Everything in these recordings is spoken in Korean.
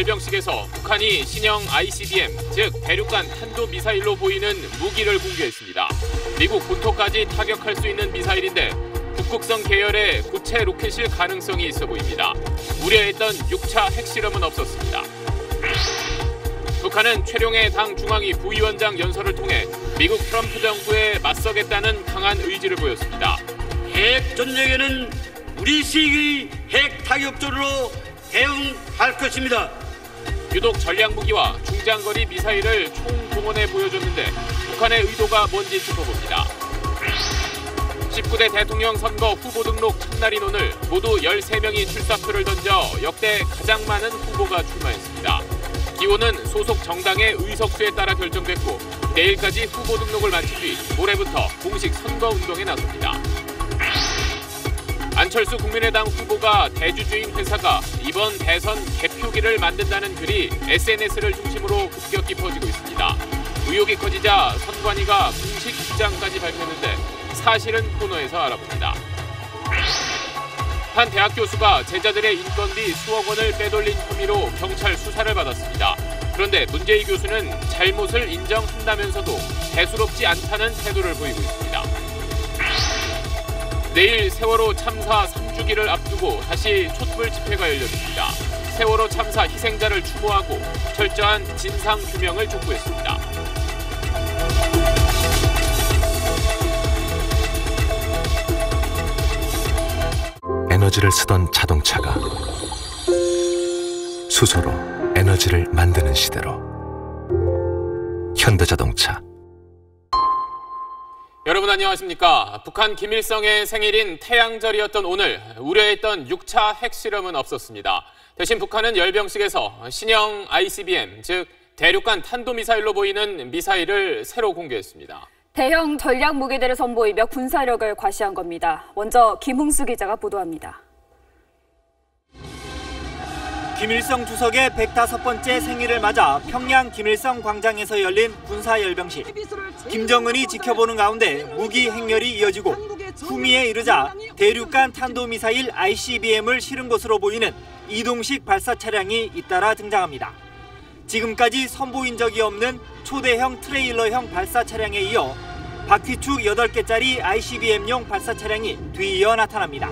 열병식에서 북한이 신형 ICBM, 즉 대륙간 탄도미사일로 보이는 무기를 공개했습니다. 미국 본토까지 타격할 수 있는 미사일인데 북극성 계열의 고체 로켓일 가능성이 있어 보입니다. 우려했던 6차 핵실험은 없었습니다. 북한은 최룡해 당 중앙위 부위원장 연설을 통해 미국 트럼프 정부에 맞서겠다는 강한 의지를 보였습니다. 핵 전쟁에는 우리 시의 핵 타격조로 대응할 것입니다. 유독 전략무기와 중장거리 미사일을 총동원해 보여줬는데 북한의 의도가 뭔지 짚어봅니다. 19대 대통령 선거 후보 등록 첫날인 오늘 모두 13명이 출사표를 던져 역대 가장 많은 후보가 출마했습니다. 기호는 소속 정당의 의석수에 따라 결정됐고 내일까지 후보 등록을 마친 뒤 모레부터 공식 선거운동에 나섭니다. 안철수 국민의당 후보가 대주주인 회사가 이번 대선 개표기를 만든다는 글이 SNS를 중심으로 급격히 퍼지고 있습니다. 의혹이 커지자 선관위가 공식 입장까지 밝혔는데 사실은 코너에서 알아봅니다. 한 대학 교수가 제자들의 인건비 수억 원을 빼돌린 혐의로 경찰 수사를 받았습니다. 그런데 문재희 교수는 잘못을 인정한다면서도 대수롭지 않다는 태도를 보이고 있습니다. 내일 세월호 참사 3주기를 앞두고 다시 촛불 집회가 열렸습니다. 세월호 참사 희생자를 추모하고 철저한 진상 규명을 촉구했습니다. 에너지를 쓰던 자동차가 수소로 에너지를 만드는 시대로 현대자동차. 여러분 안녕하십니까? 북한 김일성의 생일인 태양절이었던 오늘 우려했던 6차 핵실험은 없었습니다. 대신 북한은 열병식에서 신형 ICBM, 즉 대륙간 탄도미사일로 보이는 미사일을 새로 공개했습니다. 대형 전략 무기들을 선보이며 군사력을 과시한 겁니다. 먼저 김흥수 기자가 보도합니다. 김일성 주석의 105번째 생일을 맞아 평양 김일성 광장에서 열린 군사열병식. 김정은이 지켜보는 가운데 무기 행렬이 이어지고 후미에 이르자 대륙간 탄도미사일 ICBM을 실은 것으로 보이는 이동식 발사 차량이 잇따라 등장합니다. 지금까지 선보인 적이 없는 초대형 트레일러형 발사 차량에 이어 바퀴축 8개짜리 ICBM용 발사 차량이 뒤이어 나타납니다.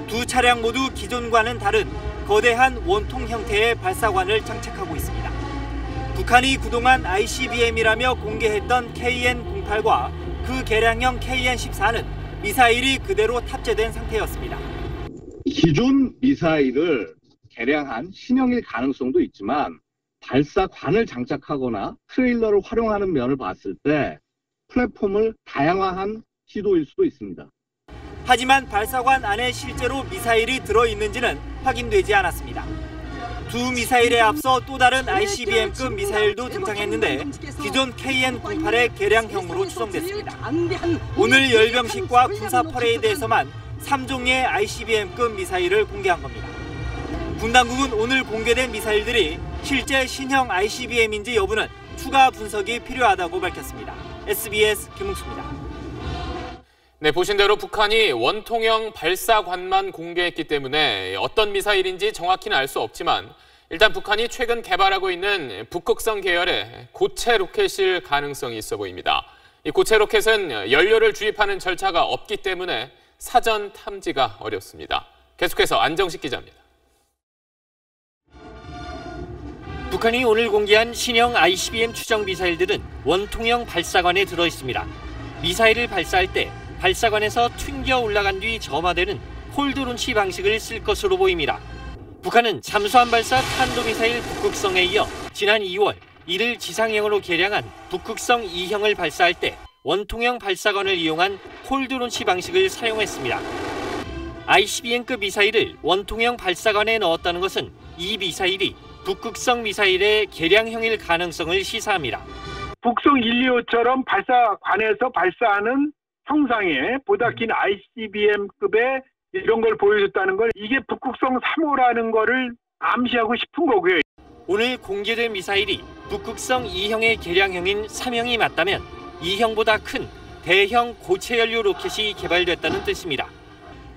두 차량 모두 기존과는 다른 거대한 원통 형태의 발사관을 장착하고 있습니다. 북한이 그동안 ICBM이라며 공개했던 KN-08과 그 개량형 KN-14는 미사일이 그대로 탑재된 상태였습니다. 기존 미사일을 개량한 신형일 가능성도 있지만 발사관을 장착하거나 트레일러를 활용하는 면을 봤을 때 플랫폼을 다양화한 시도일 수도 있습니다. 하지만 발사관 안에 실제로 미사일이 들어있는지는 확인되지 않았습니다. 두 미사일에 앞서 또 다른 ICBM급 미사일도 등장했는데 기존 KN-08의 개량형으로 추정됐습니다. 오늘 열병식과 군사 퍼레이드에서만 3종의 ICBM급 미사일을 공개한 겁니다. 군 당국은 오늘 공개된 미사일들이 실제 신형 ICBM인지 여부는 추가 분석이 필요하다고 밝혔습니다. SBS 김웅수입니다. 네, 보신 대로 북한이 원통형 발사관만 공개했기 때문에 어떤 미사일인지 정확히는 알 수 없지만 일단 북한이 최근 개발하고 있는 북극성 계열의 고체 로켓일 가능성이 있어 보입니다. 이 고체 로켓은 연료를 주입하는 절차가 없기 때문에 사전 탐지가 어렵습니다. 계속해서 안정식 기자입니다. 북한이 오늘 공개한 신형 ICBM 추정 미사일들은 원통형 발사관에 들어있습니다. 미사일을 발사할 때 발사관에서 튕겨 올라간 뒤 점화되는 홀드론치 방식을 쓸 것으로 보입니다. 북한은 잠수함 발사 탄도미사일 북극성에 이어 지난 2월 이를 지상형으로 개량한 북극성 2형을 발사할 때 원통형 발사관을 이용한 홀드론치 방식을 사용했습니다. ICBM급 미사일을 원통형 발사관에 넣었다는 것은 이 미사일이 북극성 미사일의 개량형일 가능성을 시사합니다. 북성 125처럼 발사관에서 발사하는 형상의 보다 긴 ICBM급의 이런 걸 보여줬다는 건 이게 북극성 3호라는 거를 암시하고 싶은 거고요. 오늘 공개된 미사일이 북극성 2형의 개량형인 3형이 맞다면 2형보다 큰 대형 고체 연료 로켓이 개발됐다는 뜻입니다.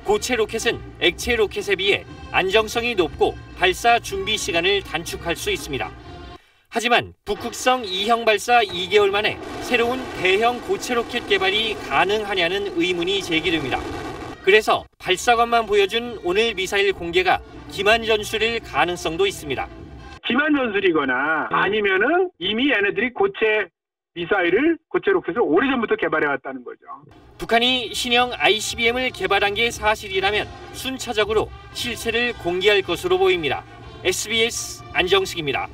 고체 로켓은 액체 로켓에 비해 안정성이 높고 발사 준비 시간을 단축할 수 있습니다. 하지만 북극성 2형 발사 2개월 만에 새로운 대형 고체 로켓 개발이 가능하냐는 의문이 제기됩니다. 그래서 발사관만 보여준 오늘 미사일 공개가 기만 전술일 가능성도 있습니다. 기만 전술이거나 아니면은 이미 얘네들이 고체 로켓을 오래전부터 개발해왔다는 거죠. 북한이 신형 ICBM을 개발한 게 사실이라면 순차적으로 실체를 공개할 것으로 보입니다. SBS 안정식입니다.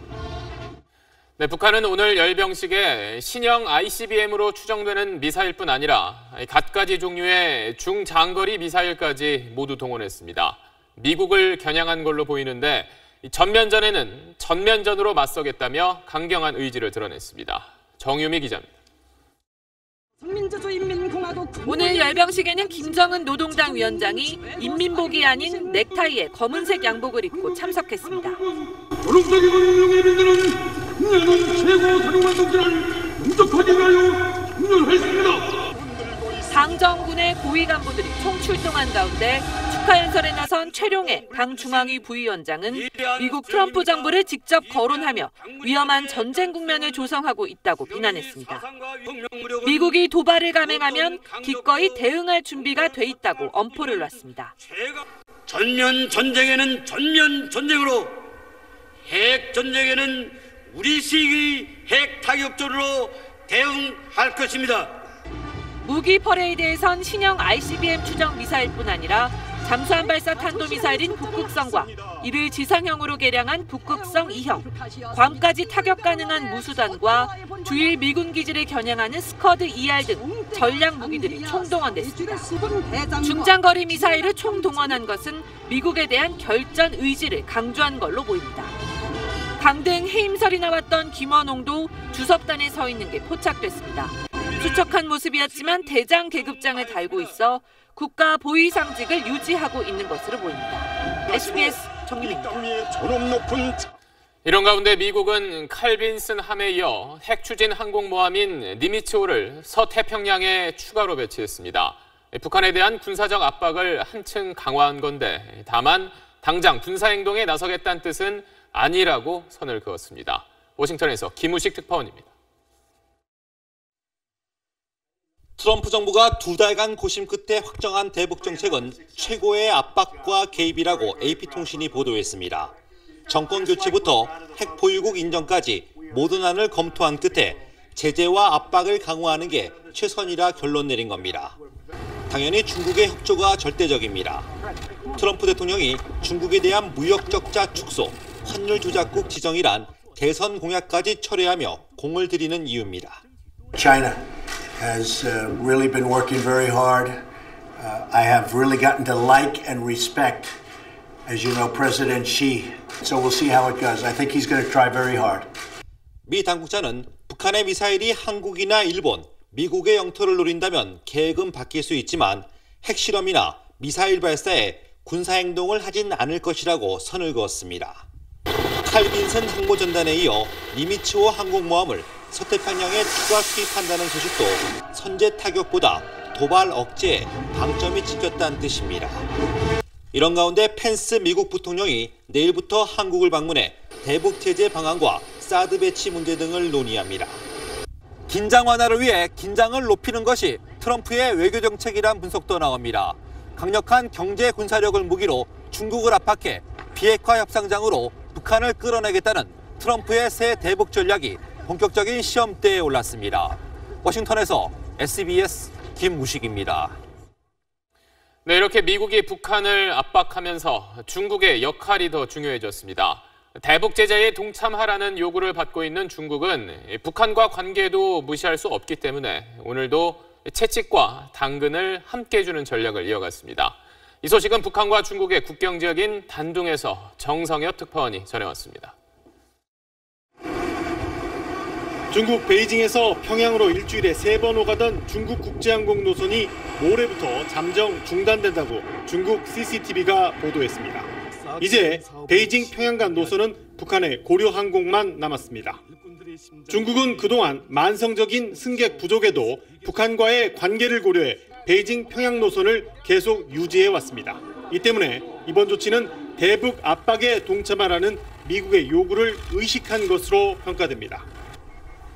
네, 북한은 오늘 열병식에 신형 ICBM으로 추정되는 미사일뿐 아니라 갖가지 종류의 중장거리 미사일까지 모두 동원했습니다. 미국을 겨냥한 걸로 보이는데 전면전에는 전면전으로 맞서겠다며 강경한 의지를 드러냈습니다. 정유미 기자입니다. 오늘 열병식에는 김정은 노동당 위원장이 인민복이 아닌 넥타이에 검은색 양복을 입고 참석했습니다. 조롱적인 운명의 민들은 나는 최고 사령관 동지를 무적하게 하여 충렬했습니다. 당 정군의 고위 간부들이 총출동한 가운데 축하 연설에 나선 최룡해 당 중앙위 부위원장은 미국 트럼프 정부를 직접 거론하며 위험한 전쟁 국면을 조성하고 있다고 비난했습니다. 미국이 도발을 감행하면 기꺼이 대응할 준비가 돼 있다고 엄포를 놨습니다. 전면 전쟁에는 전면 전쟁으로, 핵 전쟁에는 우리식의 핵 타격전으로 대응할 것입니다. 무기 퍼레이드에선 신형 ICBM 추정 미사일뿐 아니라 잠수함 발사 탄도미사일인 북극성과 이를 지상형으로 개량한 북극성 2형, 괌까지 타격 가능한 무수단과 주일 미군 기지를 겨냥하는 스커드 ER 등 전략 무기들이 총동원됐습니다. 중장거리 미사일을 총동원한 것은 미국에 대한 결전 의지를 강조한 걸로 보입니다. 강등 해임설이 나왔던 김원홍도 주석단에 서 있는 게 포착됐습니다. 수척한 모습이었지만 대장 계급장을 달고 있어 국가 보위상직을 유지하고 있는 것으로 보입니다. SBS 정유미입니다. 이런 가운데 미국은 칼빈슨 함에 이어 핵 추진 항공모함인 니미츠호를 서태평양에 추가로 배치했습니다. 북한에 대한 군사적 압박을 한층 강화한 건데 다만 당장 군사행동에 나서겠다는 뜻은 아니라고 선을 그었습니다. 워싱턴에서 김우식 특파원입니다. 트럼프 정부가 2달간 고심 끝에 확정한 대북 정책은 최고의 압박과 개입이라고 AP통신이 보도했습니다. 정권 교체부터 핵 보유국 인정까지 모든 안을 검토한 끝에 제재와 압박을 강화하는 게 최선이라 결론 내린 겁니다. 당연히 중국의 협조가 절대적입니다. 트럼프 대통령이 중국에 대한 무역 적자 축소, 환율 조작국 지정이란 대선 공약까지 철회하며 공을 들이는 이유입니다. China has really been working very hard. I have really gotten to like and respect, as you know, President Xi. So we'll see how it goes. I think he's going to try very hard. 미 당국자는 북한의 미사일이 한국이나 일본, 미국의 영토를 노린다면 계획은 바뀔 수 있지만 핵실험이나 미사일 발사에 군사행동을 하진 않을 것이라고 선을 그었습니다. 칼빈슨 항모전단에 이어 니미츠호 항공모함을 서태평양에 추가 투입한다는 소식도 선제 타격보다 도발 억제에 방점이 찍혔다는 뜻입니다. 이런 가운데 펜스 미국 부통령이 내일부터 한국을 방문해 대북 제재 방안과 사드 배치 문제 등을 논의합니다. 긴장 완화를 위해 긴장을 높이는 것이 트럼프의 외교 정책이란 분석도 나옵니다. 강력한 경제 군사력을 무기로 중국을 압박해 비핵화 협상장으로 북한을 끌어내겠다는 트럼프의 새 대북 전략이 본격적인 시험대에 올랐습니다. 워싱턴에서 SBS 김무식입니다. 네, 이렇게 미국이 북한을 압박하면서 중국의 역할이 더 중요해졌습니다. 대북 제재에 동참하라는 요구를 받고 있는 중국은 북한과 관계도 무시할 수 없기 때문에 오늘도 채찍과 당근을 함께 주는 전략을 이어갔습니다. 이 소식은 북한과 중국의 국경 지역인 단둥에서 정성엽 특파원이 전해왔습니다. 중국 베이징에서 평양으로 일주일에 3번 오가던 중국 국제항공 노선이 모레부터 잠정 중단된다고 중국 CCTV가 보도했습니다. 이제 베이징 평양 간 노선은 북한의 고려 항공만 남았습니다. 중국은 그동안 만성적인 승객 부족에도 북한과의 관계를 고려해 베이징 평양 노선을 계속 유지해 왔습니다. 이 때문에 이번 조치는 대북 압박에 동참하라는 미국의 요구를 의식한 것으로 평가됩니다.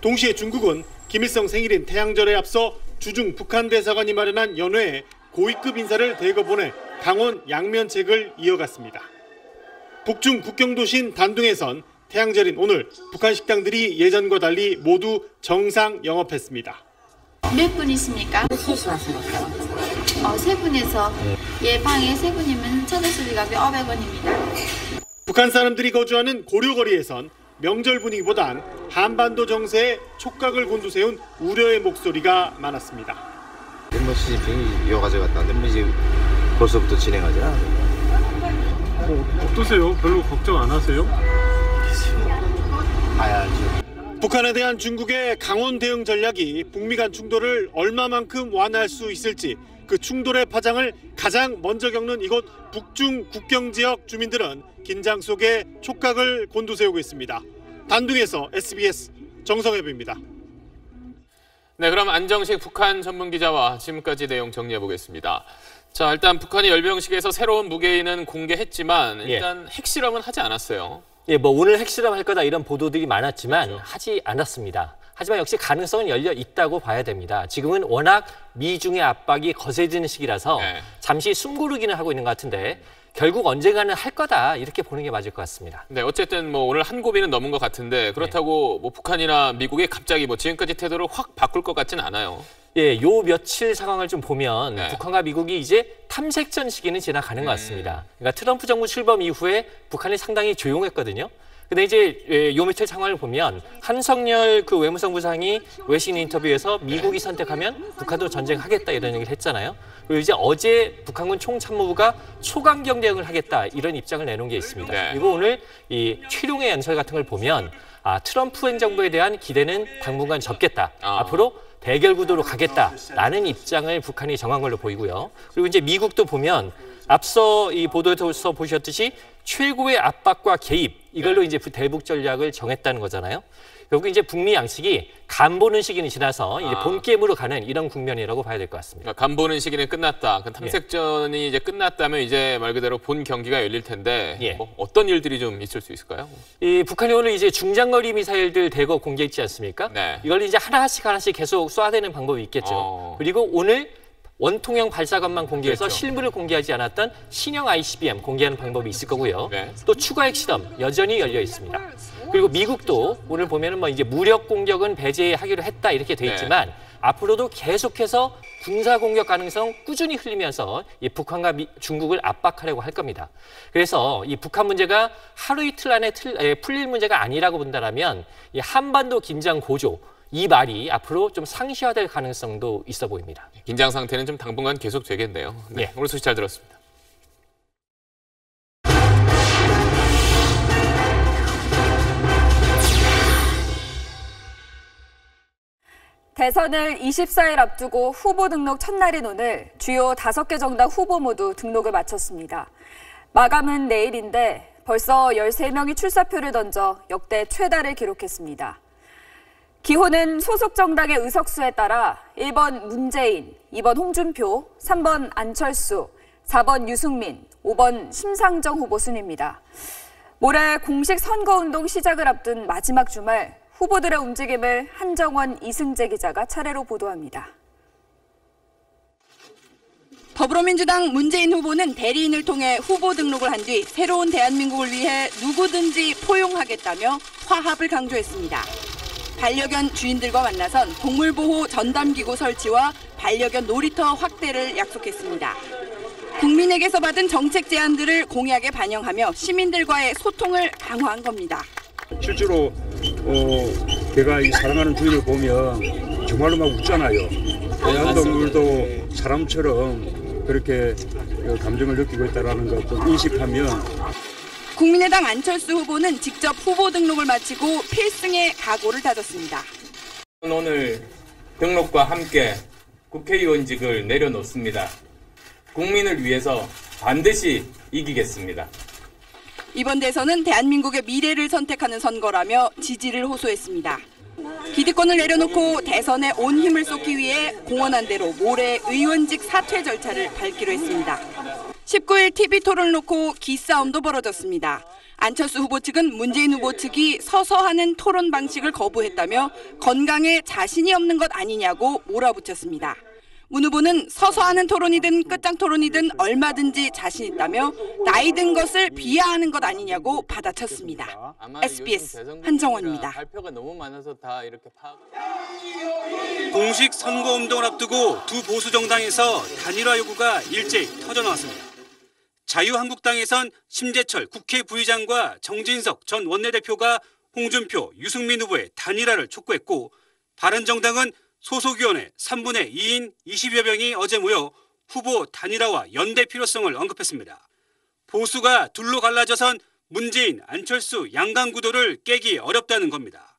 동시에 중국은 김일성 생일인 태양절에 앞서 주중 북한 대사관이 마련한 연회에 고위급 인사를 대거 보내 강원 양면책을 이어갔습니다. 북중 국경도시인 단둥에선 태양절인 오늘 북한 식당들이 예전과 달리 모두 정상 영업했습니다. 몇 분이십니까? 3시 왔습니다. 3분에서 방에 3분이면 전화수리값이 500원입니다. 북한 사람들이 거주하는 고려거리에선 명절 분위기보단 한반도 정세에 촉각을 곤두세운 우려의 목소리가 많았습니다. 시진핑이 이거 가져갔다. 벌써부터 진행하자. 어떠세요? 별로 걱정 안 하세요? 봐야죠. 북한에 대한 중국의 강원 대응 전략이 북미 간 충돌을 얼마만큼 완화할 수 있을지 그 충돌의 파장을 가장 먼저 겪는 이곳 북중 국경 지역 주민들은 긴장 속에 촉각을 곤두세우고 있습니다. 단둥에서 SBS 정성혜입니다. 네, 그럼 안정식 북한 전문 기자와 지금까지 내용 정리해 보겠습니다. 자, 일단 북한이 열병식에서 새로운 무게인은 공개했지만 일단 핵실험은 하지 않았어요. 오늘 핵실험 할 거다 이런 보도들이 많았지만 하지 않았습니다. 하지만 역시 가능성은 열려 있다고 봐야 됩니다. 지금은 워낙 미중의 압박이 거세지는 시기라서 잠시 숨고르기는 하고 있는 것 같은데 결국 언젠가는 할 거다 이렇게 보는 게 맞을 것 같습니다. 네, 어쨌든 오늘 한 고비는 넘은 것 같은데 그렇다고 북한이나 미국이 갑자기 지금까지 태도를 확 바꿀 것 같지는 않아요. 요 며칠 상황을 좀 보면 북한과 미국이 이제 탐색전 시기는 지나가는 것 같습니다. 그러니까 트럼프 정부 출범 이후에 북한이 상당히 조용했거든요. 근데 이제 요 며칠 상황을 보면 한석열 그 외무성부상이 외신 인터뷰에서 미국이 선택하면 북한도 전쟁하겠다 이런 얘기를 했잖아요. 그리고 이제 어제 북한군 총참모부가 초강경 대응을 하겠다 이런 입장을 내놓은 게 있습니다. 그리고 오늘 이 최룡의 연설 같은 걸 보면 트럼프 행정부에 대한 기대는 당분간 접겠다. 앞으로 대결 구도로 가겠다라는 입장을 북한이 정한 걸로 보이고요. 그리고 이제 미국도 보면 앞서 이 보도에서 보셨듯이 최고의 압박과 개입 이걸로 이제 대북 전략을 정했다는 거잖아요. 결국 이제 북미 양측이 간 보는 시기는 지나서 이제 본 게임으로 가는 이런 국면이라고 봐야 될 것 같습니다. 그러니까 간 보는 시기는 끝났다. 탐색전이 이제 끝났다면 이제 말 그대로 본 경기가 열릴 텐데 어떤 일들이 좀 있을 수 있을까요? 이 북한이 오늘 이제 중장거리 미사일들 대거 공개했지 않습니까? 이걸 이제 하나씩 계속 쏴대는 방법이 있겠죠. 그리고 오늘 원통형 발사관만 공개해서 실물을 공개하지 않았던 신형 ICBM 공개하는 방법이 있을 거고요. 또 추가 핵실험 여전히 열려 있습니다. 그리고 미국도 오늘 보면은 이제 무력 공격은 배제하기로 했다 이렇게 돼 있지만 앞으로도 계속해서 군사 공격 가능성 꾸준히 흘리면서 이 북한과 중국을 압박하려고 할 겁니다. 그래서 이 북한 문제가 하루 이틀 안에 풀릴 문제가 아니라고 본다라면 이 한반도 긴장 고조 이 말이 앞으로 좀 상시화될 가능성도 있어 보입니다. 긴장 상태는 좀 당분간 계속 되겠네요. 오늘 소식 잘 들었습니다. 대선을 24일 앞두고 후보 등록 첫날인 오늘 주요 5개 정당 후보 모두 등록을 마쳤습니다. 마감은 내일인데 벌써 13명이 출사표를 던져 역대 최다를 기록했습니다. 기호는 소속 정당의 의석수에 따라 1번 문재인, 2번 홍준표, 3번 안철수, 4번 유승민, 5번 심상정 후보 순입니다. 모레 공식 선거운동 시작을 앞둔 마지막 주말 후보들의 움직임을 한정원, 이승재 기자가 차례로 보도합니다. 더불어민주당 문재인 후보는 대리인을 통해 후보 등록을 한 뒤 새로운 대한민국을 위해 누구든지 포용하겠다며 화합을 강조했습니다. 반려견 주인들과 만나선 동물보호 전담기구 설치와 반려견 놀이터 확대를 약속했습니다. 국민에게서 받은 정책 제안들을 공약에 반영하며 시민들과의 소통을 강화한 겁니다. 실제로 제가 이 사랑하는 주인을 보면 정말로 막 웃잖아요. 애완동물도 사람처럼 그렇게 감정을 느끼고 있다는 걸 좀 인식하면. 국민의당 안철수 후보는 직접 후보 등록을 마치고 필승의 각오를 다졌습니다. 오늘 등록과 함께 국회의원직을 내려놓습니다. 국민을 위해서 반드시 이기겠습니다. 이번 대선은 대한민국의 미래를 선택하는 선거라며 지지를 호소했습니다. 기득권을 내려놓고 대선에 온 힘을 쏟기 위해 공언한 대로 모레 의원직 사퇴 절차를 밟기로 했습니다. 19일 TV 토론을 놓고 기싸움도 벌어졌습니다. 안철수 후보 측은 문재인 후보 측이 서서 하는 토론 방식을 거부했다며 건강에 자신이 없는 것 아니냐고 몰아붙였습니다. 문 후보는 서서 하는 토론이든 끝장 토론이든 얼마든지 자신 있다며 나이 든 것을 비하하는 것 아니냐고 받아쳤습니다. SBS 한정원입니다. 발표가 너무 많아서 다 이렇게 공식 선거운동을 앞두고 두 보수 정당에서 단일화 요구가 일제히 터져나왔습니다. 자유한국당에선 심재철 국회 부의장과 정진석 전 원내대표가 홍준표, 유승민 후보의 단일화를 촉구했고, 바른정당은 소속위원회 3분의 2인 20여 명이 어제 모여 후보 단일화와 연대 필요성을 언급했습니다. 보수가 둘로 갈라져선 문재인, 안철수 양강 구도를 깨기 어렵다는 겁니다.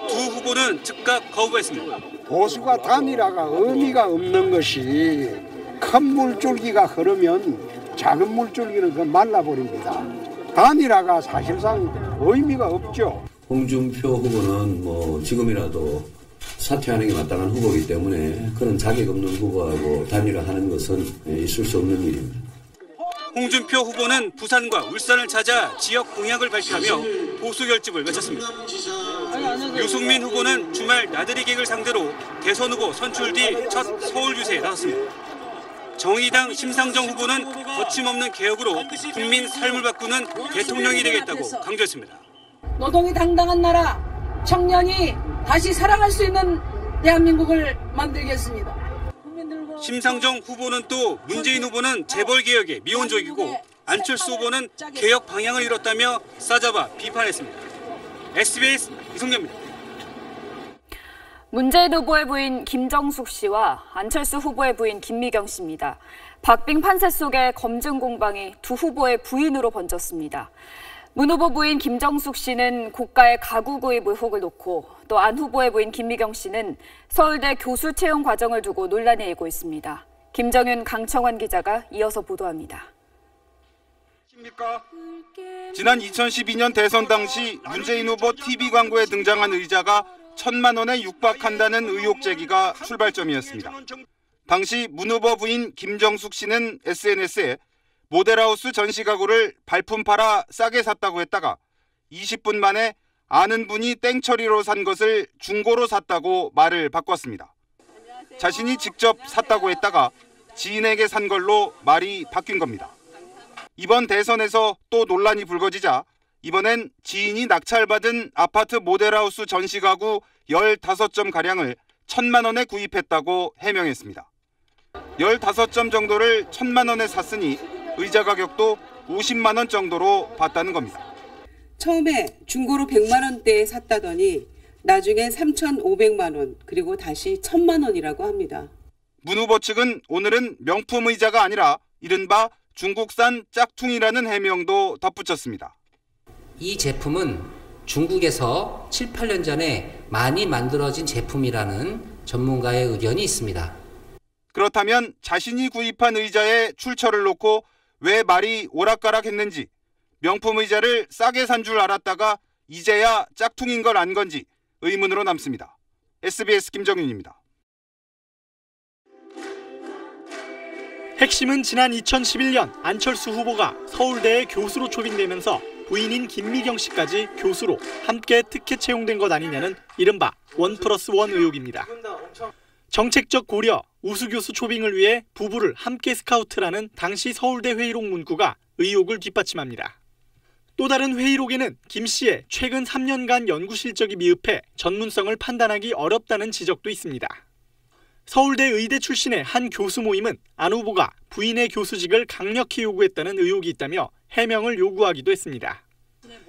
두 후보는 즉각 거부했습니다. 보수가 단일화가 의미가 없는 것이 큰 물줄기가 흐르면 작은 물줄기는 그 말라버립니다. 단일화가 사실상 의미가 없죠. 홍준표 후보는 뭐 지금이라도 사퇴하는 게 마땅한 후보이기 때문에 그런 자격 없는 후보하고 단일화하는 것은 있을 수 없는 일입니다. 홍준표 후보는 부산과 울산을 찾아 지역 공약을 발표하며 보수 결집을 외쳤습니다. 유승민 후보는 주말 나들이 객을 상대로 대선 후보 선출 뒤 첫 서울 유세에 나섰습니다. 정의당 심상정 후보는 거침없는 개혁으로 국민 삶을 바꾸는 대통령이 되겠다고 강조했습니다. 노동이 당당한 나라, 청년이 다시 살아갈 수 있는 대한민국을 만들겠습니다. 심상정 후보는 또 문재인 후보는 재벌 개혁에 미온적이고 안철수 후보는 개혁 방향을 잃었다며 싸잡아 비판했습니다. SBS 이성녀입니다. 문재인 후보의 부인 김정숙 씨와 안철수 후보의 부인 김미경 씨입니다. 박빙 판세 속에 검증 공방이 두 후보의 부인으로 번졌습니다. 문 후보 부인 김정숙 씨는 고가의 가구 구입 의혹을 놓고 또 안 후보의 부인 김미경 씨는 서울대 교수 채용 과정을 두고 논란이 일고 있습니다. 김정윤, 강청환 기자가 이어서 보도합니다. 지난 2012년 대선 당시 문재인 후보 TV 광고에 등장한 의자가 1,000만 원에 육박한다는 의혹 제기가 출발점이었습니다. 당시 문 후보 부인 김정숙 씨는 SNS에 모델하우스 전시 가구를 발품 팔아 싸게 샀다고 했다가 20분 만에 아는 분이 땡처리로 산 것을 중고로 샀다고 말을 바꿨습니다. 자신이 직접 샀다고 했다가 지인에게 산 걸로 말이 바뀐 겁니다. 이번 대선에서 또 논란이 불거지자 이번엔 지인이 낙찰받은 아파트 모델하우스 전시 가구 15점가량을 1,000만 원에 구입했다고 해명했습니다. 15점 정도를 1,000만 원에 샀으니 의자 가격도 50만 원 정도로 봤다는 겁니다. 처음에 중고로 100만 원대에 샀다더니 나중에 3,500만 원 그리고 다시 1,000만 원이라고 합니다. 문 후보 측은 오늘은 명품 의자가 아니라 이른바 중국산 짝퉁이라는 해명도 덧붙였습니다. 이 제품은 중국에서 7, 8년 전에 많이 만들어진 제품이라는 전문가의 의견이 있습니다. 그렇다면 자신이 구입한 의자에 출처를 놓고 왜 말이 오락가락했는지, 명품 의자를 싸게 산 줄 알았다가 이제야 짝퉁인 걸 안 건지 의문으로 남습니다. SBS 김정윤입니다. 핵심은 지난 2011년 안철수 후보가 서울대에 교수로 초빙되면서 부인인 김미경 씨까지 교수로 함께 특혜 채용된 것 아니냐는 이른바 1+1 의혹입니다. 정책적 고려, 우수교수 초빙을 위해 부부를 함께 스카우트라는 당시 서울대 회의록 문구가 의혹을 뒷받침합니다. 또 다른 회의록에는 김 씨의 최근 3년간 연구 실적이 미흡해 전문성을 판단하기 어렵다는 지적도 있습니다. 서울대 의대 출신의 한 교수 모임은 안 후보가 부인의 교수직을 강력히 요구했다는 의혹이 있다며 해명을 요구하기도 했습니다.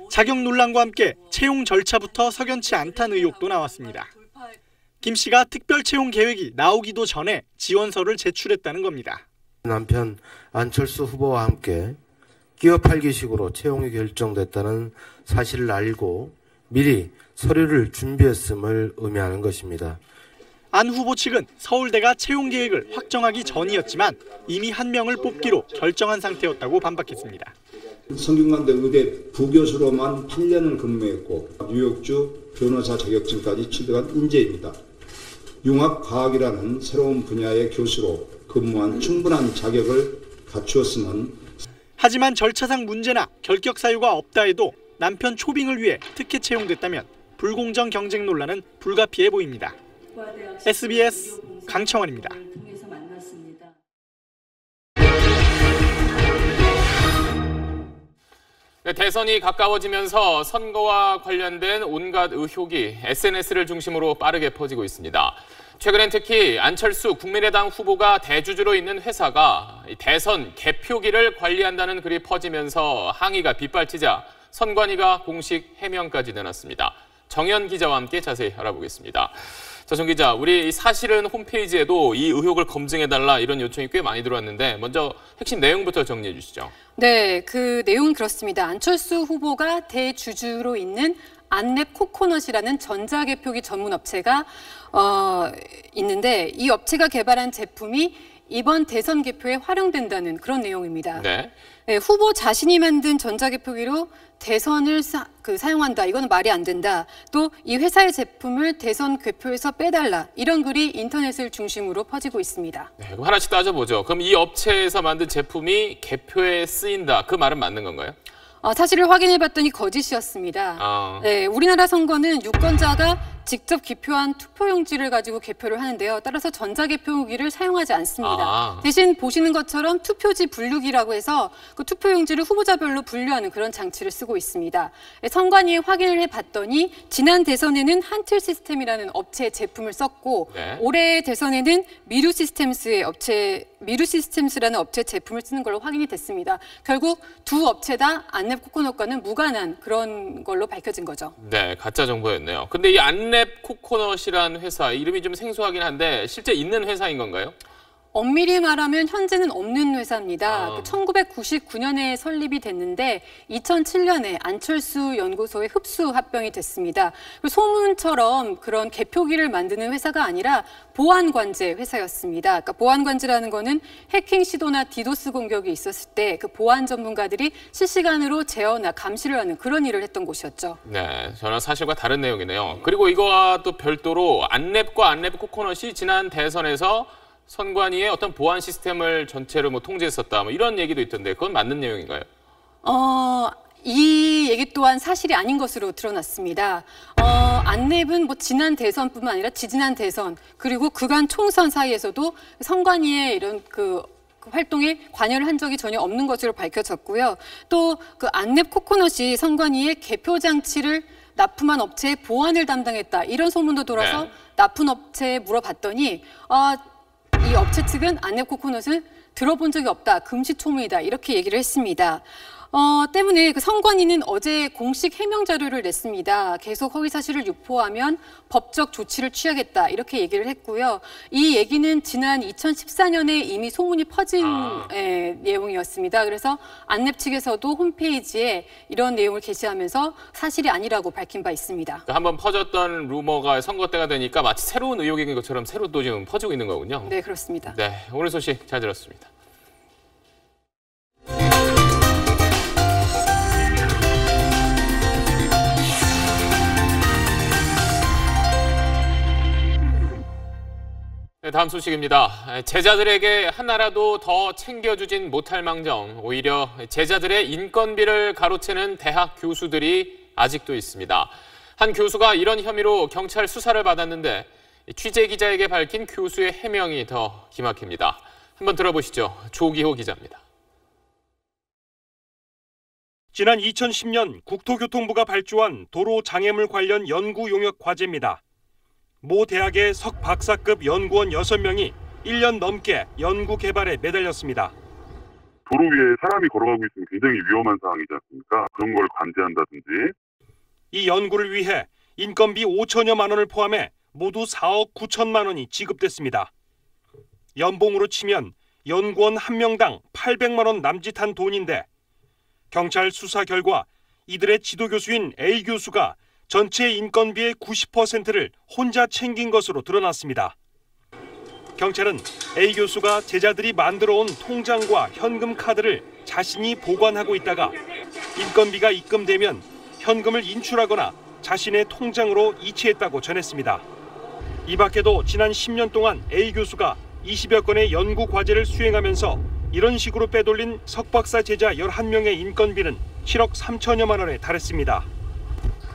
자격 논란과 함께 채용 절차부터 석연치 않다는 의혹도 나왔습니다. 김 씨가 특별 채용 계획이 나오기도 전에 지원서를 제출했다는 겁니다. 남편 안철수 후보와 함께 끼어 팔기식으로 채용이 결정됐다는 사실을 알고 미리 서류를 준비했음을 의미하는 것입니다. 안 후보 측은 서울대가 채용 계획을 확정하기 전이었지만 이미 한 명을 뽑기로 결정한 상태였다고 반박했습니다. 성균관대 의대 부교수로만 8년을 근무했고 뉴욕주 변호사 자격증까지 취득한 인재입니다. 융합과학이라는 새로운 분야의 교수로 근무한 충분한 자격을 갖추었음은 하지만 절차상 문제나 결격 사유가 없다 해도 남편 초빙을 위해 특혜 채용됐다면 불공정 경쟁 논란은 불가피해 보입니다. SBS 강청원입니다. 대선이 가까워지면서 선거와 관련된 온갖 의혹이 SNS를 중심으로 빠르게 퍼지고 있습니다. 최근엔 특히 안철수 국민의당 후보가 대주주로 있는 회사가 대선 개표기를 관리한다는 글이 퍼지면서 항의가 빗발치자 선관위가 공식 해명까지 내놨습니다. 정연 기자와 함께 자세히 알아보겠습니다. 자, 정 기자, 우리 사실은 홈페이지에도 이 의혹을 검증해달라 이런 요청이 꽤 많이 들어왔는데 먼저 핵심 내용부터 정리해 주시죠. 네, 그 내용은 그렇습니다. 안철수 후보가 대주주로 있는 안랩 코코넛이라는 전자개표기 전문 업체가 있는데 이 업체가 개발한 제품이 이번 대선 개표에 활용된다는 그런 내용입니다. 네. 네, 후보 자신이 만든 전자개표기로 대선을 사용한다. 이거는 말이 안 된다. 또 이 회사의 제품을 대선 개표에서 빼달라. 이런 글이 인터넷을 중심으로 퍼지고 있습니다. 네, 그럼 하나씩 따져보죠. 그럼 이 업체에서 만든 제품이 개표에 쓰인다. 그 말은 맞는 건가요? 사실을 확인해봤더니 거짓이었습니다. 네, 우리나라 선거는 유권자가 직접 기표한 투표용지를 가지고 개표를 하는데요. 따라서 전자개표기를 사용하지 않습니다. 대신 보시는 것처럼 투표지 분류기라고 해서 그 투표용지를 후보자별로 분류하는 그런 장치를 쓰고 있습니다. 선관위에 확인을 해봤더니 지난 대선에는 한틀 시스템이라는 업체의 제품을 썼고 올해 대선에는 미루 시스템스라는 업체 제품을 쓰는 걸로 확인이 됐습니다. 결국 두 업체 다 안랩 코코넛과는 무관한 그런 걸로 밝혀진 거죠. 네, 가짜 정보였네요. 근데 이 안랩 코코넛이라는 회사 이름이 좀 생소하긴 한데 실제 있는 회사인 건가요? 엄밀히 말하면 현재는 없는 회사입니다. 1999년에 설립이 됐는데 2007년에 안철수 연구소에 흡수 합병이 됐습니다. 소문처럼 그런 개표기를 만드는 회사가 아니라 보안관제 회사였습니다. 그러니까 보안관제라는 거는 해킹 시도나 디도스 공격이 있었을 때 그 보안 전문가들이 실시간으로 제어나 감시를 하는 그런 일을 했던 곳이었죠. 네, 전혀 사실과 다른 내용이네요. 그리고 이거와 또 별도로 안랩과 안랩 코코넛이 지난 대선에서 선관위의 어떤 보안 시스템을 전체로 통제했었다. 이런 얘기도 있던데 그건 맞는 내용인가요? 이 얘기 또한 사실이 아닌 것으로 드러났습니다. 안랩은 지난 대선뿐만 아니라 지지난 대선 그리고 그간 총선 사이에서도 선관위의 이런 그 활동에 관여를 한 적이 전혀 없는 것으로 밝혀졌고요. 또 그 안랩 코코넛이 선관위의 개표 장치를 납품한 업체의 보안을 담당했다. 이런 소문도 돌아서 납품 업체에 물어봤더니 이 업체 측은 안랩 코코넛을 들어본 적이 없다. 금시초문이다. 이렇게 얘기를 했습니다. 때문에 그 선관위는 어제 공식 해명 자료를 냈습니다. 계속 허위 사실을 유포하면 법적 조치를 취하겠다. 이렇게 얘기를 했고요. 이 얘기는 지난 2014년에 이미 소문이 퍼진 내용이었습니다. 그래서 안랩 측에서도 홈페이지에 이런 내용을 게시하면서 사실이 아니라고 밝힌 바 있습니다. 한번 퍼졌던 루머가 선거 때가 되니까 마치 새로운 의혹인 것처럼 새로 또 지금 퍼지고 있는 거군요. 네, 그렇습니다. 네, 오늘 소식 잘 들었습니다. 네, 다음 소식입니다. 제자들에게 하나라도 더 챙겨주진 못할 망정 오히려 제자들의 인건비를 가로채는 대학 교수들이 아직도 있습니다. 한 교수가 이런 혐의로 경찰 수사를 받았는데 취재기자에게 밝힌 교수의 해명이 더 기막힙니다. 한번 들어보시죠. 조기호 기자입니다. 지난 2010년 국토교통부가 발주한 도로 장애물 관련 연구 용역 과제입니다. 모 대학의 석박사급 연구원 6명이 1년 넘게 연구 개발에 매달렸습니다. 도로 위에 사람이 걸어가고 있으면 굉장히 위험한 상황이지 않습니까? 그런 걸 관제한다든지. 이 연구를 위해 인건비 5천여만 원을 포함해 모두 4억 9천만 원이 지급됐습니다. 연봉으로 치면 연구원 한 명당 800만 원 남짓한 돈인데 경찰 수사 결과 이들의 지도교수인 A 교수가 전체 인건비의 90%를 혼자 챙긴 것으로 드러났습니다. 경찰은 A 교수가 제자들이 만들어온 통장과 현금 카드를 자신이 보관하고 있다가 인건비가 입금되면 현금을 인출하거나 자신의 통장으로 이체했다고 전했습니다. 이 밖에도 지난 10년 동안 A 교수가 20여 건의 연구 과제를 수행하면서 이런 식으로 빼돌린 석박사 제자 11명의 인건비는 7억 3천여만 원에 달했습니다.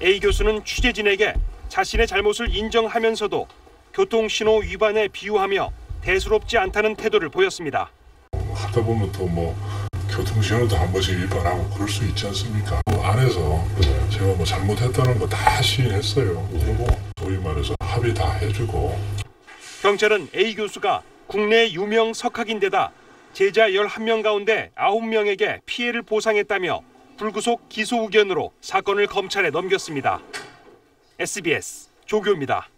A 교수는 취재진에게 자신의 잘못을 인정하면서도 교통신호 위반에 비유하며 대수롭지 않다는 태도를 보였습니다. 하다 보면 또 교통신호도 한 번씩 위반하고 그럴 수 있지 않습니까? 안에서 제가 잘못했다는 거 다 시인했어요. 그리고 소위 말해서 합의 다 해주고. 경찰은 A 교수가 국내 유명 석학인데다 제자 11명 가운데 9명에게 피해를 보상했다며 불구속 기소 의견으로 사건을 검찰에 넘겼습니다. SBS 조교입니다.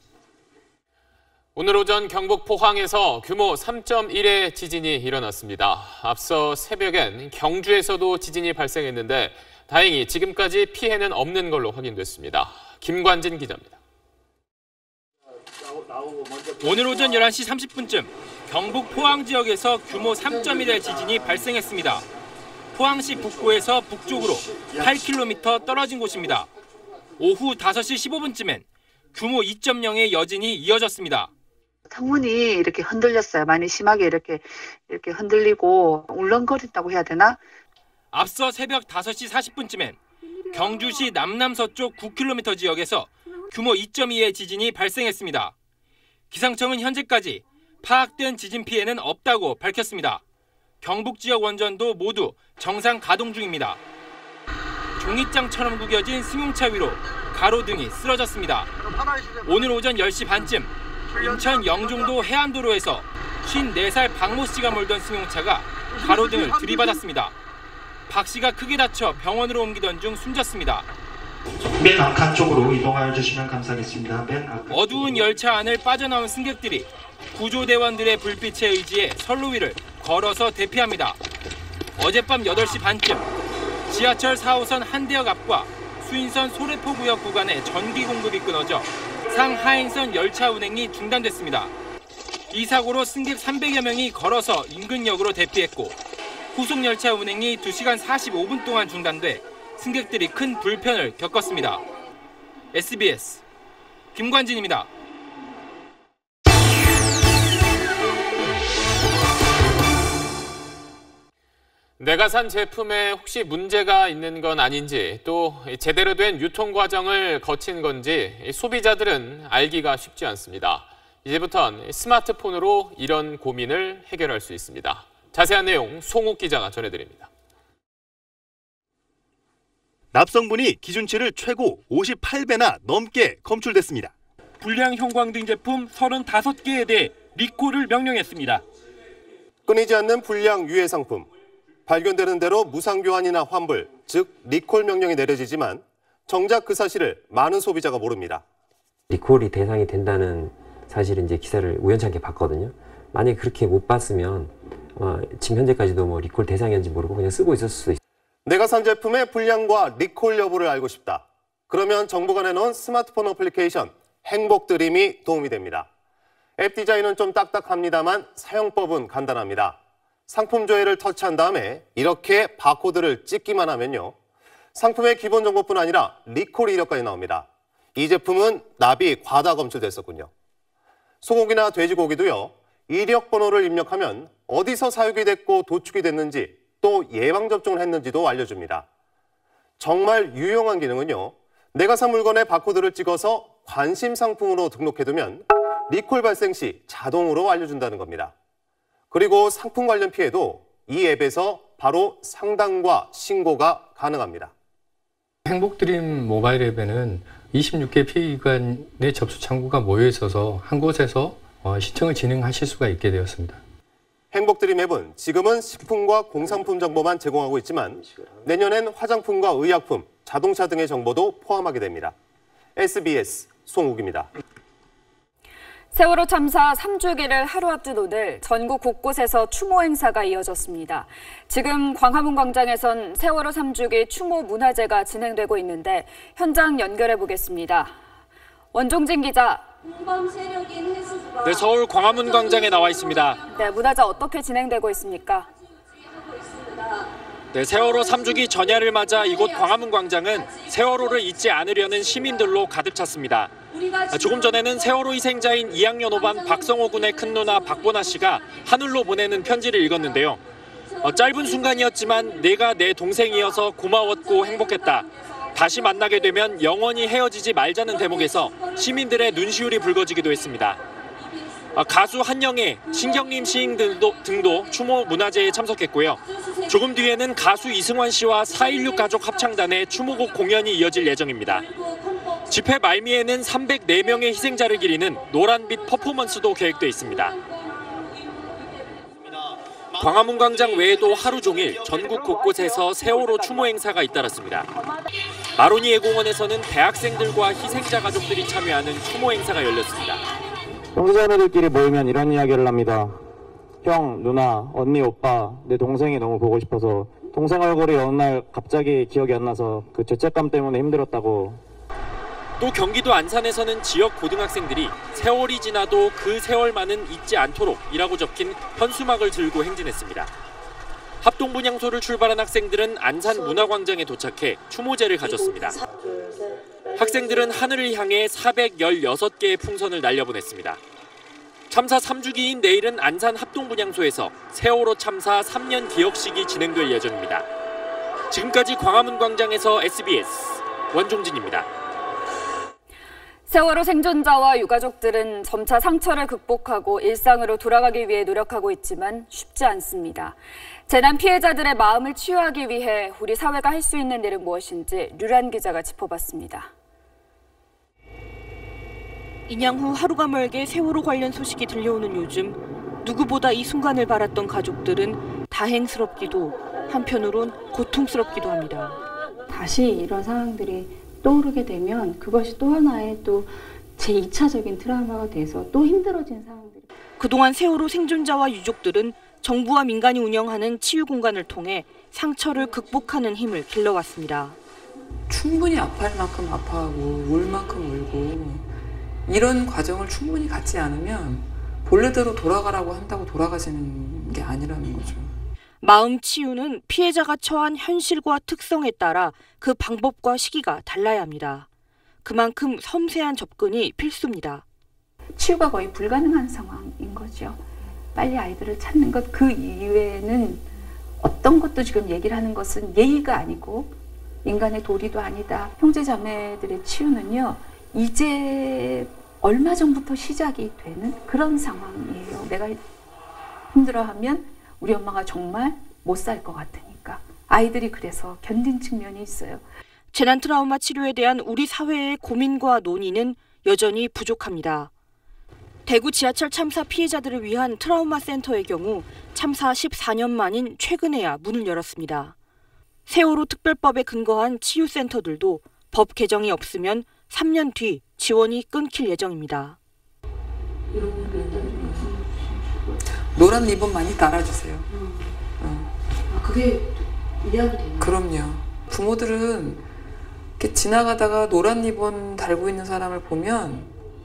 오늘 오전 경북 포항에서 규모 3.1의 지진이 일어났습니다. 앞서 새벽엔 경주에서도 지진이 발생했는데 다행히 지금까지 피해는 없는 걸로 확인됐습니다. 김관진 기자입니다. 오늘 오전 11시 30분쯤 경북 포항 지역에서 규모 3.1의 지진이 발생했습니다. 포항시 북부에서 북쪽으로 8km 떨어진 곳입니다. 오후 5시 15분쯤엔 규모 2.0의 여진이 이어졌습니다. 창문이 이렇게 흔들렸어요. 많이 심하게 이렇게 흔들리고 울렁거린다고 해야 되나? 앞서 새벽 5시 40분쯤엔 경주시 남남서쪽 9km 지역에서 규모 2.2의 지진이 발생했습니다. 기상청은 현재까지 파악된 지진 피해는 없다고 밝혔습니다. 경북 지역 원전도 모두 정상 가동 중입니다. 종이장처럼 구겨진 승용차 위로 가로등이 쓰러졌습니다. 오늘 오전 10시 반쯤 인천 영종도 해안도로에서 54살 박모 씨가 몰던 승용차가 가로등을 들이받았습니다. 박 씨가 크게 다쳐 병원으로 옮기던 중 숨졌습니다. 맨 앞칸 쪽으로 이동하여 주시면 감사하겠습니다. 어두운 열차 안을 빠져나온 승객들이 구조대원들의 불빛에 의지해 선로 위를 걸어서 대피합니다. 어젯밤 8시 반쯤 지하철 4호선 한대역 앞과 수인선 소래포구역 구간에 전기 공급이 끊어져 상하행선 열차 운행이 중단됐습니다. 이 사고로 승객 300여 명이 걸어서 인근역으로 대피했고 후속 열차 운행이 2시간 45분 동안 중단돼 승객들이 큰 불편을 겪었습니다. SBS 김관진입니다. 내가 산 제품에 혹시 문제가 있는 건 아닌지 또 제대로 된 유통 과정을 거친 건지 소비자들은 알기가 쉽지 않습니다. 이제부턴 스마트폰으로 이런 고민을 해결할 수 있습니다. 자세한 내용 송욱 기자가 전해드립니다. 납성분이 기준치를 최고 58배나 넘게 검출됐습니다. 불량 형광등 제품 35개에 대해 리콜을 명령했습니다. 끊이지 않는 불량 유해 상품. 발견되는 대로 무상교환이나 환불, 즉 리콜 명령이 내려지지만 정작 그 사실을 많은 소비자가 모릅니다. 리콜이 대상이 된다는 사실을 이제 기사를 우연찮게 봤거든요. 만약에 그렇게 못 봤으면 지금 현재까지도 리콜 대상이었는지 모르고 그냥 쓰고 있었을 수도 있어요. 내가 산 제품의 불량과 리콜 여부를 알고 싶다. 그러면 정부가 내놓은 스마트폰 어플리케이션 행복드림이 도움이 됩니다. 앱 디자인은 좀 딱딱합니다만 사용법은 간단합니다. 상품 조회를 터치한 다음에 이렇게 바코드를 찍기만 하면요. 상품의 기본 정보뿐 아니라 리콜 이력까지 나옵니다. 이 제품은 납이 과다 검출됐었군요. 소고기나 돼지고기도요. 이력 번호를 입력하면 어디서 사육이 됐고 도축이 됐는지 또 예방접종을 했는지도 알려줍니다. 정말 유용한 기능은요. 내가 산 물건의 바코드를 찍어서 관심 상품으로 등록해두면 리콜 발생 시 자동으로 알려준다는 겁니다. 그리고 상품 관련 피해도 이 앱에서 바로 상담과 신고가 가능합니다. 행복드림 모바일 앱에는 26개 피해기관의 접수 창구가 모여 있어서 한 곳에서 신청을 진행하실 수가 있게 되었습니다. 행복드림 앱은 지금은 식품과 공산품 정보만 제공하고 있지만 내년엔 화장품과 의약품, 자동차 등의 정보도 포함하게 됩니다. SBS 송욱입니다. 세월호 참사 3주기를 하루 앞둔 오늘 전국 곳곳에서 추모 행사가 이어졌습니다. 지금 광화문 광장에선 세월호 3주기 추모 문화제가 진행되고 있는데 현장 연결해 보겠습니다. 원종진 기자. 네, 서울 광화문 광장에 나와 있습니다. 네, 문화제 어떻게 진행되고 있습니까? 네, 세월호 3주기 전야를 맞아 이곳 광화문 광장은 세월호를 잊지 않으려는 시민들로 가득 찼습니다. 조금 전에는 세월호 희생자인 2학년 5반 박성호 군의 큰 누나 박보나 씨가 하늘로 보내는 편지를 읽었는데요. 짧은 순간이었지만 내가 내 동생이어서 고마웠고 행복했다. 다시 만나게 되면 영원히 헤어지지 말자는 대목에서 시민들의 눈시울이 붉어지기도 했습니다. 가수 한영애, 신경림 시인 등도 추모 문화제에 참석했고요. 조금 뒤에는 가수 이승환 씨와 4.16 가족 합창단의 추모곡 공연이 이어질 예정입니다. 집회 말미에는 304명의 희생자를 기리는 노란빛 퍼포먼스도 계획돼 있습니다. 광화문 광장 외에도 하루 종일 전국 곳곳에서 세월호 추모 행사가 잇따랐습니다. 마로니 예공원에서는 대학생들과 희생자 가족들이 참여하는 추모 행사가 열렸습니다. 형제자매들끼리 모이면 이런 이야기를 합니다. 형, 누나, 언니, 오빠, 내 동생이 너무 보고 싶어서 동생 얼굴이 어느 날 갑자기 기억이 안 나서 그 죄책감 때문에 힘들었다고. 또 경기도 안산에서는 지역 고등학생들이 세월이 지나도 그 세월만은 잊지 않도록이라고 적힌 현수막을 들고 행진했습니다. 합동분향소를 출발한 학생들은 안산 문화광장에 도착해 추모제를 가졌습니다. 학생들은 하늘을 향해 416개의 풍선을 날려보냈습니다. 참사 3주기인 내일은 안산 합동분향소에서 세월호 참사 3년 기억식이 진행될 예정입니다. 지금까지 광화문 광장에서 SBS 원종진입니다. 세월호 생존자와 유가족들은 점차 상처를 극복하고 일상으로 돌아가기 위해 노력하고 있지만 쉽지 않습니다. 재난 피해자들의 마음을 치유하기 위해 우리 사회가 할 수 있는 일은 무엇인지 류란 기자가 짚어봤습니다. 인양 후 하루가 멀게 세월호 관련 소식이 들려오는 요즘 누구보다 이 순간을 바랐던 가족들은 다행스럽기도 한편으론 고통스럽기도 합니다. 다시 이런 상황들이 떠오르게 되면 그것이 또 하나의 또 제2차적인 트라우마가 돼서 또 힘들어진 상황들이. 그동안 세월호 생존자와 유족들은 정부와 민간이 운영하는 치유 공간을 통해 상처를 극복하는 힘을 길러왔습니다. 충분히 아파할 만큼 아파하고 울 만큼 울고 이런 과정을 충분히 갖지 않으면 본래대로 돌아가라고 한다고 돌아가시는 게 아니라는 거죠. 마음 치유는 피해자가 처한 현실과 특성에 따라 그 방법과 시기가 달라야 합니다. 그만큼 섬세한 접근이 필수입니다. 치유가 거의 불가능한 상황인 거죠. 빨리 아이들을 찾는 것 그 이외에는 어떤 것도 지금 얘기를 하는 것은 예의가 아니고 인간의 도리도 아니다. 형제자매들의 치유는요. 이제 얼마 전부터 시작이 되는 그런 상황이에요. 내가 힘들어하면 우리 엄마가 정말 못 살 것 같으니까. 아이들이 그래서 견딘 측면이 있어요. 재난 트라우마 치료에 대한 우리 사회의 고민과 논의는 여전히 부족합니다. 대구 지하철 참사 피해자들을 위한 트라우마 센터의 경우 참사 14년 만인 최근에야 문을 열었습니다. 세월호 특별법에 근거한 치유센터들도 법 개정이 없으면 3년 뒤 지원이 끊길 예정입니다. 노란 리본 많이 달아주세요. 그게 이해하게 되나요? 그럼요. 부모들은 이렇게 지나가다가 노란 리본 달고 있는 사람을 보면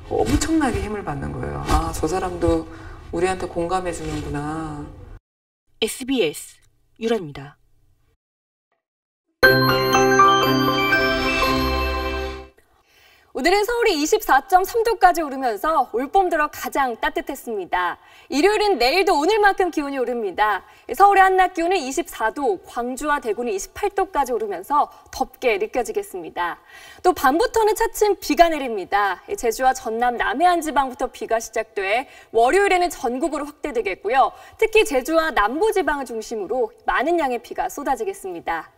엄청나게 힘을 받는 거예요. 아, 저 사람도 우리한테 공감해 주는구나. SBS 유라입니다. 오늘은 서울이 24.3도까지 오르면서 올봄 들어 가장 따뜻했습니다. 일요일은 내일도 오늘만큼 기온이 오릅니다. 서울의 한낮 기온은 24도, 광주와 대구는 28도까지 오르면서 덥게 느껴지겠습니다. 또 밤부터는 차츰 비가 내립니다. 제주와 전남, 남해안 지방부터 비가 시작돼 월요일에는 전국으로 확대되겠고요. 특히 제주와 남부지방을 중심으로 많은 양의 비가 쏟아지겠습니다.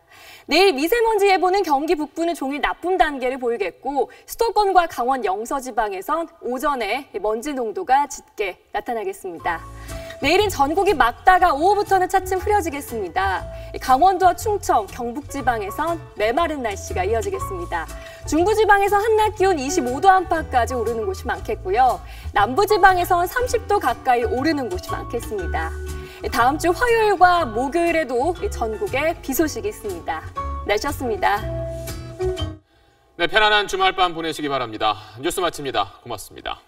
내일 미세먼지 예보는 경기 북부는 종일 나쁨 단계를 보이겠고 수도권과 강원 영서 지방에선 오전에 먼지 농도가 짙게 나타나겠습니다. 내일은 전국이 맑다가 오후부터는 차츰 흐려지겠습니다. 강원도와 충청, 경북 지방에선 메마른 날씨가 이어지겠습니다. 중부 지방에서 한낮 기온 25도 안팎까지 오르는 곳이 많겠고요. 남부 지방에선 30도 가까이 오르는 곳이 많겠습니다. 다음 주 화요일과 목요일에도 전국에 비 소식이 있습니다. 날씨였습니다. 네, 편안한 주말밤 보내시기 바랍니다. 뉴스 마칩니다. 고맙습니다.